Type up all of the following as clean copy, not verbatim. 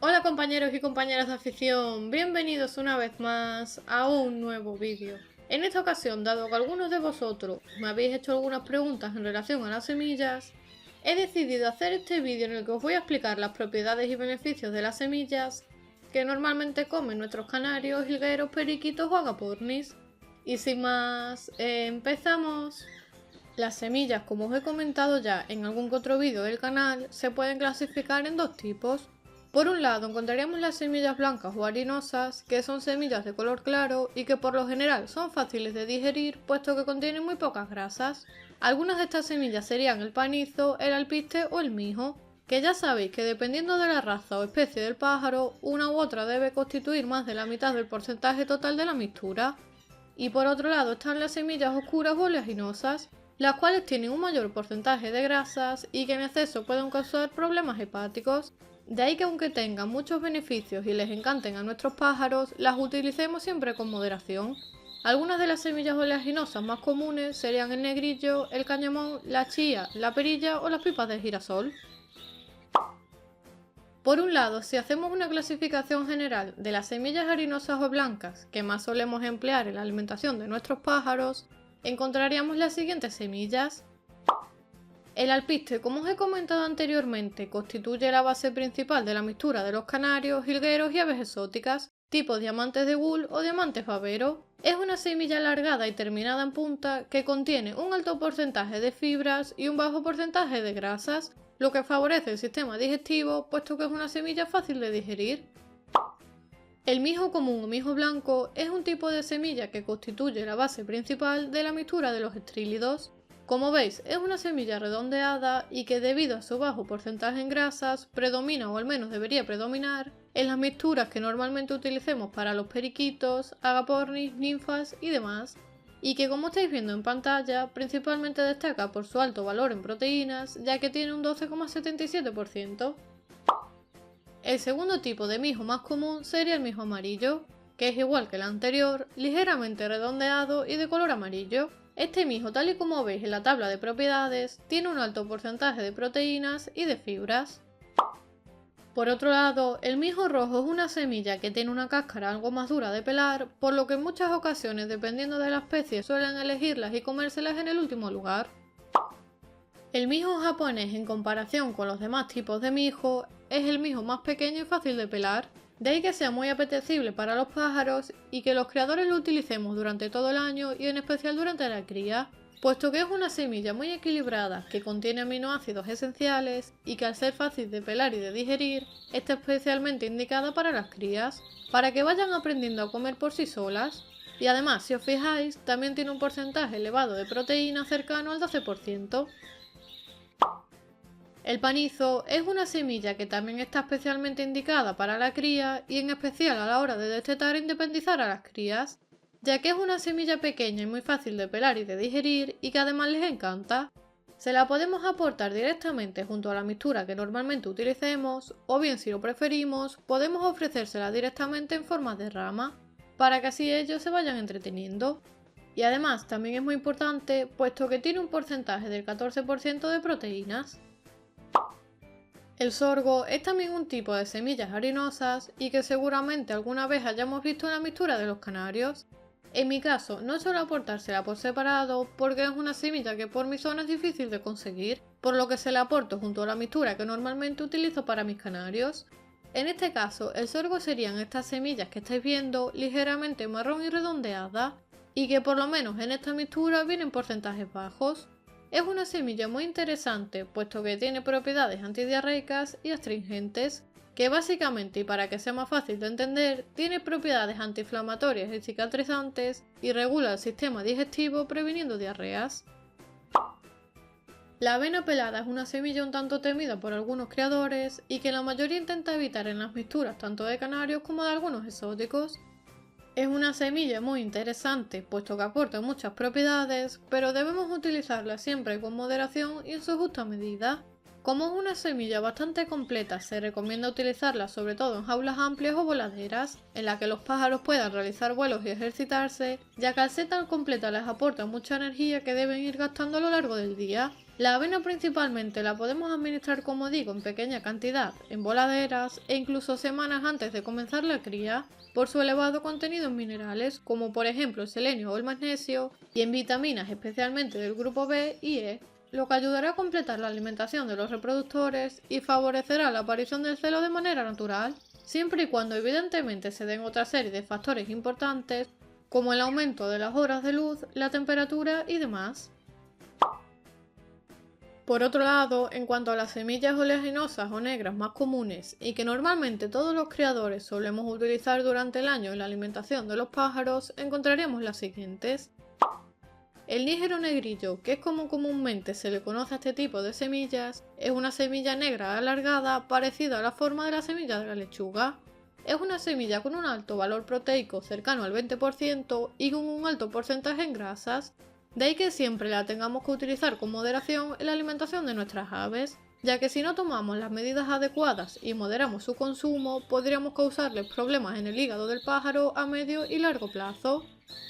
Hola compañeros y compañeras de afición, bienvenidos una vez más a un nuevo vídeo. En esta ocasión, dado que algunos de vosotros me habéis hecho algunas preguntas en relación a las semillas, he decidido hacer este vídeo en el que os voy a explicar las propiedades y beneficios de las semillas que normalmente comen nuestros canarios, jilgueros, periquitos o agapornis. Y sin más, empezamos. Las semillas, como os he comentado ya en algún que otro vídeo del canal, se pueden clasificar en dos tipos. Por un lado encontraríamos las semillas blancas o harinosas, que son semillas de color claro y que por lo general son fáciles de digerir puesto que contienen muy pocas grasas. Algunas de estas semillas serían el panizo, el alpiste o el mijo, que ya sabéis que dependiendo de la raza o especie del pájaro, una u otra debe constituir más de la mitad del porcentaje total de la mixtura. Y por otro lado están las semillas oscuras o oleaginosas, las cuales tienen un mayor porcentaje de grasas y que en exceso pueden causar problemas hepáticos. De ahí que aunque tengan muchos beneficios y les encanten a nuestros pájaros, las utilicemos siempre con moderación. Algunas de las semillas oleaginosas más comunes serían el negrillo, el cañamón, la chía, la perilla o las pipas de girasol. Por un lado, si hacemos una clasificación general de las semillas harinosas o blancas que más solemos emplear en la alimentación de nuestros pájaros, encontraríamos las siguientes semillas. El alpiste, como os he comentado anteriormente, constituye la base principal de la mixtura de los canarios, jilgueros y aves exóticas, tipo diamantes de wool o diamantes babero. Es una semilla alargada y terminada en punta que contiene un alto porcentaje de fibras y un bajo porcentaje de grasas, lo que favorece el sistema digestivo, puesto que es una semilla fácil de digerir. El mijo común o mijo blanco es un tipo de semilla que constituye la base principal de la mixtura de los estrílidos. Como veis, es una semilla redondeada y que debido a su bajo porcentaje en grasas, predomina o al menos debería predominar en las mixturas que normalmente utilicemos para los periquitos, agapornis, ninfas y demás, y que como estáis viendo en pantalla, principalmente destaca por su alto valor en proteínas, ya que tiene un 12,77%. El segundo tipo de mijo más común sería el mijo amarillo, que es igual que el anterior, ligeramente redondeado y de color amarillo. Este mijo, tal y como veis en la tabla de propiedades, tiene un alto porcentaje de proteínas y de fibras. Por otro lado, el mijo rojo es una semilla que tiene una cáscara algo más dura de pelar, por lo que en muchas ocasiones, dependiendo de la especie, suelen elegirlas y comérselas en el último lugar. El mijo japonés, en comparación con los demás tipos de mijo, es el mijo más pequeño y fácil de pelar, de ahí que sea muy apetecible para los pájaros y que los criadores lo utilicemos durante todo el año y en especial durante la cría, puesto que es una semilla muy equilibrada que contiene aminoácidos esenciales y que al ser fácil de pelar y de digerir, está especialmente indicada para las crías, para que vayan aprendiendo a comer por sí solas. Y además, si os fijáis, también tiene un porcentaje elevado de proteína cercano al 12%. El panizo es una semilla que también está especialmente indicada para la cría y en especial a la hora de destetar e independizar a las crías, ya que es una semilla pequeña y muy fácil de pelar y de digerir y que además les encanta. Se la podemos aportar directamente junto a la mixtura que normalmente utilicemos, o bien si lo preferimos, podemos ofrecérsela directamente en forma de rama, para que así ellos se vayan entreteniendo. Y además también es muy importante puesto que tiene un porcentaje del 14% de proteínas. El sorgo es también un tipo de semillas harinosas y que seguramente alguna vez hayamos visto en la mixtura de los canarios. En mi caso no suelo aportársela por separado porque es una semilla que por mi zona es difícil de conseguir, por lo que se la aporto junto a la mixtura que normalmente utilizo para mis canarios. En este caso el sorgo serían estas semillas que estáis viendo ligeramente marrón y redondeadas y que por lo menos en esta mixtura vienen porcentajes bajos. Es una semilla muy interesante puesto que tiene propiedades antidiarreicas y astringentes, que básicamente y para que sea más fácil de entender, tiene propiedades antiinflamatorias y cicatrizantes y regula el sistema digestivo previniendo diarreas. La avena pelada es una semilla un tanto temida por algunos criadores y que la mayoría intenta evitar en las mixturas tanto de canarios como de algunos exóticos. Es una semilla muy interesante, puesto que aporta muchas propiedades, pero debemos utilizarla siempre con moderación y en su justa medida. Como es una semilla bastante completa, se recomienda utilizarla sobre todo en jaulas amplias o voladeras, en las que los pájaros puedan realizar vuelos y ejercitarse, ya que al ser tan completa les aporta mucha energía que deben ir gastando a lo largo del día. La avena principalmente la podemos administrar, como digo, en pequeña cantidad, en voladeras e incluso semanas antes de comenzar la cría, por su elevado contenido en minerales, como por ejemplo el selenio o el magnesio, y en vitaminas especialmente del grupo B y E, lo que ayudará a completar la alimentación de los reproductores y favorecerá la aparición del celo de manera natural, siempre y cuando evidentemente se den otra serie de factores importantes, como el aumento de las horas de luz, la temperatura y demás. Por otro lado, en cuanto a las semillas oleaginosas o negras más comunes y que normalmente todos los criadores solemos utilizar durante el año en la alimentación de los pájaros, encontraríamos las siguientes. El nígero negrillo, que es como comúnmente se le conoce a este tipo de semillas, es una semilla negra alargada parecida a la forma de la semilla de la lechuga. Es una semilla con un alto valor proteico cercano al 20% y con un alto porcentaje en grasas, de ahí que siempre la tengamos que utilizar con moderación en la alimentación de nuestras aves, ya que si no tomamos las medidas adecuadas y moderamos su consumo, podríamos causarles problemas en el hígado del pájaro a medio y largo plazo.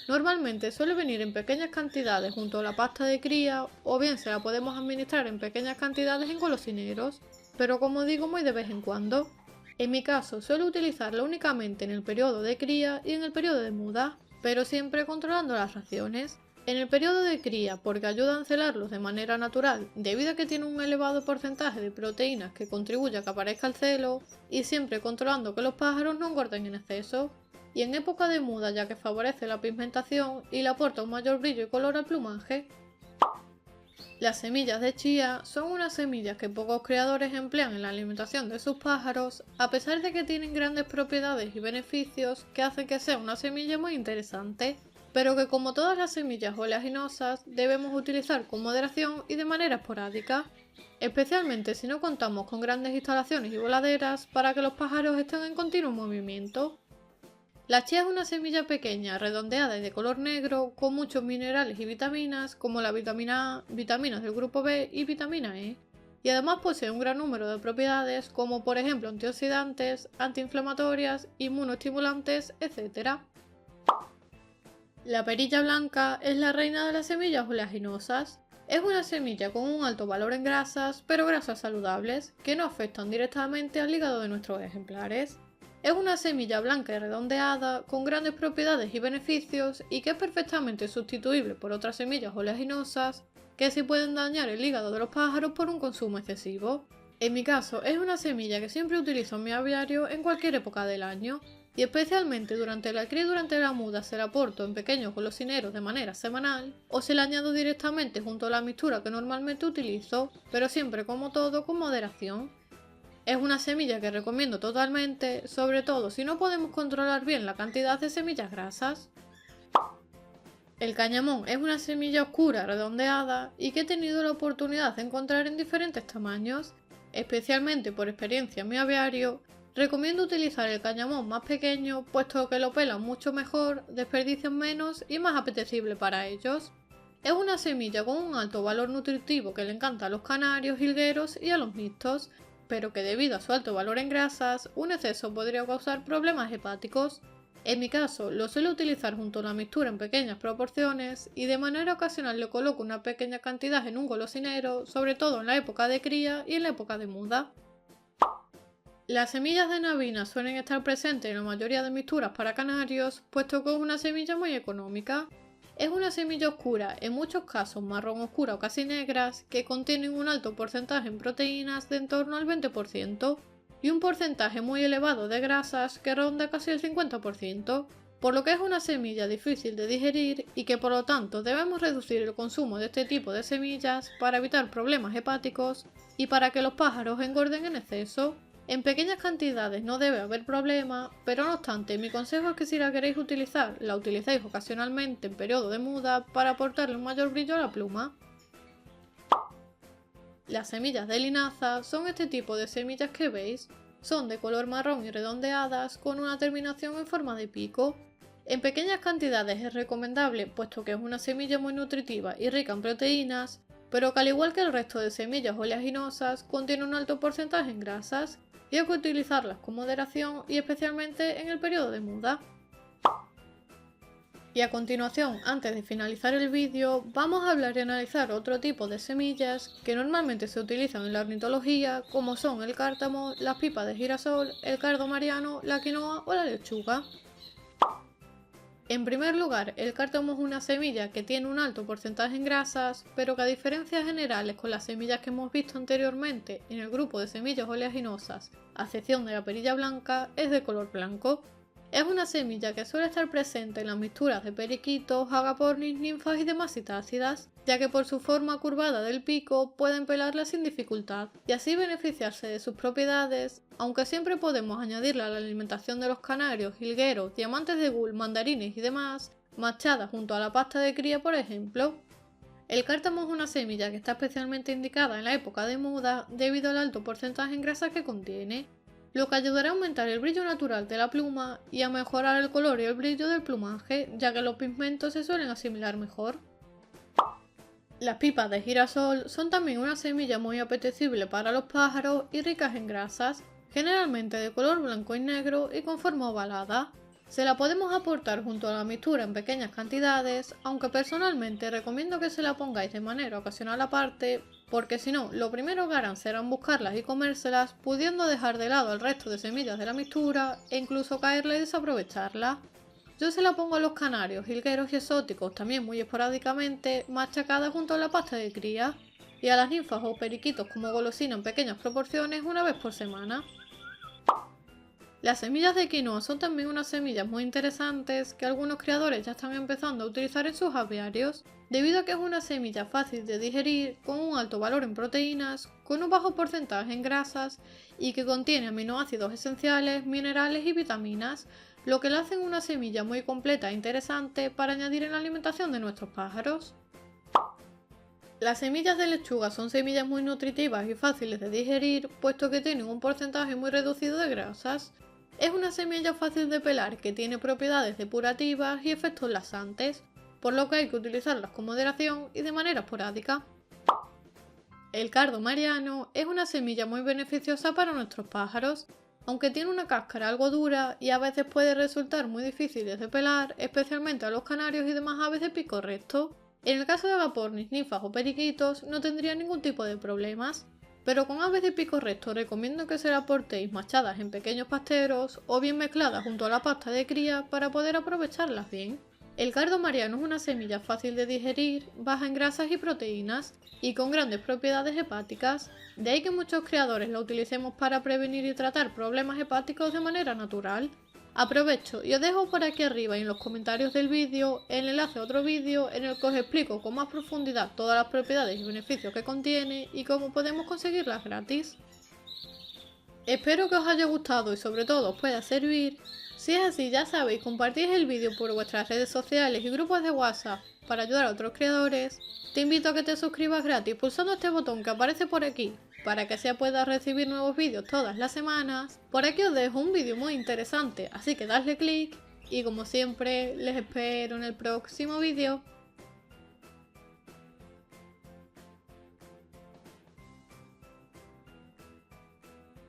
Normalmente suele venir en pequeñas cantidades junto a la pasta de cría, o bien se la podemos administrar en pequeñas cantidades en golosineros, pero como digo, muy de vez en cuando. En mi caso suelo utilizarla únicamente en el periodo de cría y en el periodo de muda, pero siempre controlando las raciones. En el periodo de cría, porque ayuda a encelarlos de manera natural, debido a que tiene un elevado porcentaje de proteínas que contribuye a que aparezca el celo, y siempre controlando que los pájaros no engorden en exceso. Y en época de muda, ya que favorece la pigmentación y le aporta un mayor brillo y color al plumaje. Las semillas de chía son unas semillas que pocos criadores emplean en la alimentación de sus pájaros, a pesar de que tienen grandes propiedades y beneficios que hacen que sea una semilla muy interesante, pero que, como todas las semillas oleaginosas, debemos utilizar con moderación y de manera esporádica, especialmente si no contamos con grandes instalaciones y voladeras para que los pájaros estén en continuo movimiento. La chía es una semilla pequeña, redondeada y de color negro, con muchos minerales y vitaminas, como la vitamina A, vitaminas del grupo B y vitamina E, y además posee un gran número de propiedades, como por ejemplo antioxidantes, antiinflamatorias, inmunoestimulantes, etc. La perilla blanca es la reina de las semillas oleaginosas. Es una semilla con un alto valor en grasas, pero grasas saludables, que no afectan directamente al hígado de nuestros ejemplares. Es una semilla blanca y redondeada, con grandes propiedades y beneficios, y que es perfectamente sustituible por otras semillas oleaginosas, que sí pueden dañar el hígado de los pájaros por un consumo excesivo. En mi caso, es una semilla que siempre utilizo en mi aviario en cualquier época del año, y especialmente durante la cría y durante la muda se la aporto en pequeños golosineros de manera semanal, o se la añado directamente junto a la mixtura que normalmente utilizo, pero siempre, como todo, con moderación. Es una semilla que recomiendo totalmente, sobre todo si no podemos controlar bien la cantidad de semillas grasas. El cañamón es una semilla oscura, redondeada, y que he tenido la oportunidad de encontrar en diferentes tamaños, especialmente por experiencia en mi aviario. Recomiendo utilizar el cañamón más pequeño, puesto que lo pelan mucho mejor, desperdician menos y es más apetecible para ellos. Es una semilla con un alto valor nutritivo que le encanta a los canarios, jilgueros y a los mixtos, pero que debido a su alto valor en grasas, un exceso podría causar problemas hepáticos. En mi caso, lo suelo utilizar junto a la mixtura en pequeñas proporciones y de manera ocasional le coloco una pequeña cantidad en un golosinero, sobre todo en la época de cría y en la época de muda. Las semillas de nabina suelen estar presentes en la mayoría de mixturas para canarios, puesto que es una semilla muy económica. Es una semilla oscura, en muchos casos marrón oscura o casi negras, que contienen un alto porcentaje en proteínas de en torno al 20% y un porcentaje muy elevado de grasas que ronda casi el 50%, por lo que es una semilla difícil de digerir y que por lo tanto debemos reducir el consumo de este tipo de semillas para evitar problemas hepáticos y para que los pájaros engorden en exceso. En pequeñas cantidades no debe haber problema, pero no obstante, mi consejo es que si la queréis utilizar, la utilicéis ocasionalmente en periodo de muda para aportarle un mayor brillo a la pluma. Las semillas de linaza son este tipo de semillas que veis, son de color marrón y redondeadas con una terminación en forma de pico. En pequeñas cantidades es recomendable, puesto que es una semilla muy nutritiva y rica en proteínas, pero que al igual que el resto de semillas oleaginosas contiene un alto porcentaje en grasas y hay que utilizarlas con moderación y especialmente en el periodo de muda. Y a continuación, antes de finalizar el vídeo, vamos a hablar y analizar otro tipo de semillas que normalmente se utilizan en la ornitología, como son el cártamo, las pipas de girasol, el cardo mariano, la quinoa o la lechuga. En primer lugar, el cártamo es una semilla que tiene un alto porcentaje en grasas, pero que a diferencias generales con las semillas que hemos visto anteriormente en el grupo de semillas oleaginosas, a excepción de la perilla blanca, es de color blanco. Es una semilla que suele estar presente en las mixturas de periquitos, agapornis, ninfas y demás citácidas, ya que por su forma curvada del pico pueden pelarla sin dificultad y así beneficiarse de sus propiedades, aunque siempre podemos añadirla a la alimentación de los canarios, jilgueros, diamantes de Gould, mandarines y demás, machada junto a la pasta de cría por ejemplo. El cártamo es una semilla que está especialmente indicada en la época de muda debido al alto porcentaje en grasa que contiene, lo que ayudará a aumentar el brillo natural de la pluma y a mejorar el color y el brillo del plumaje, ya que los pigmentos se suelen asimilar mejor. Las pipas de girasol son también una semilla muy apetecible para los pájaros y ricas en grasas, generalmente de color blanco y negro y con forma ovalada. Se la podemos aportar junto a la mixtura en pequeñas cantidades, aunque personalmente recomiendo que se la pongáis de manera ocasional aparte, porque si no, lo primero que harán serán buscarlas y comérselas, pudiendo dejar de lado el resto de semillas de la mixtura e incluso caerla y desaprovecharla. Yo se la pongo a los canarios, jilgueros y exóticos, también muy esporádicamente, machacada junto a la pasta de cría, y a las ninfas o periquitos como golosina en pequeñas proporciones una vez por semana. Las semillas de quinoa son también unas semillas muy interesantes que algunos criadores ya están empezando a utilizar en sus aviarios, debido a que es una semilla fácil de digerir, con un alto valor en proteínas, con un bajo porcentaje en grasas y que contiene aminoácidos esenciales, minerales y vitaminas, lo que la hacen una semilla muy completa e interesante para añadir en la alimentación de nuestros pájaros. Las semillas de lechuga son semillas muy nutritivas y fáciles de digerir, puesto que tienen un porcentaje muy reducido de grasas. Es una semilla fácil de pelar que tiene propiedades depurativas y efectos laxantes, por lo que hay que utilizarlas con moderación y de manera esporádica. El cardo mariano es una semilla muy beneficiosa para nuestros pájaros, aunque tiene una cáscara algo dura y a veces puede resultar muy difícil de pelar, especialmente a los canarios y demás aves de pico recto. En el caso de agapornis, ninfas o periquitos no tendría ningún tipo de problemas, pero con aves de pico recto recomiendo que se la aportéis machadas en pequeños pasteros o bien mezcladas junto a la pasta de cría para poder aprovecharlas bien. El cardo mariano es una semilla fácil de digerir, baja en grasas y proteínas y con grandes propiedades hepáticas, de ahí que muchos criadores la utilicemos para prevenir y tratar problemas hepáticos de manera natural. Aprovecho y os dejo por aquí arriba y en los comentarios del vídeo el enlace a otro vídeo en el que os explico con más profundidad todas las propiedades y beneficios que contiene y cómo podemos conseguirlas gratis. Espero que os haya gustado y sobre todo os pueda servir. Si es así, ya sabéis, compartid el vídeo por vuestras redes sociales y grupos de WhatsApp para ayudar a otros creadores. Te invito a que te suscribas gratis pulsando este botón que aparece por aquí, para que así puedas recibir nuevos vídeos todas las semanas. Por aquí os dejo un vídeo muy interesante, así que dadle click y como siempre les espero en el próximo vídeo.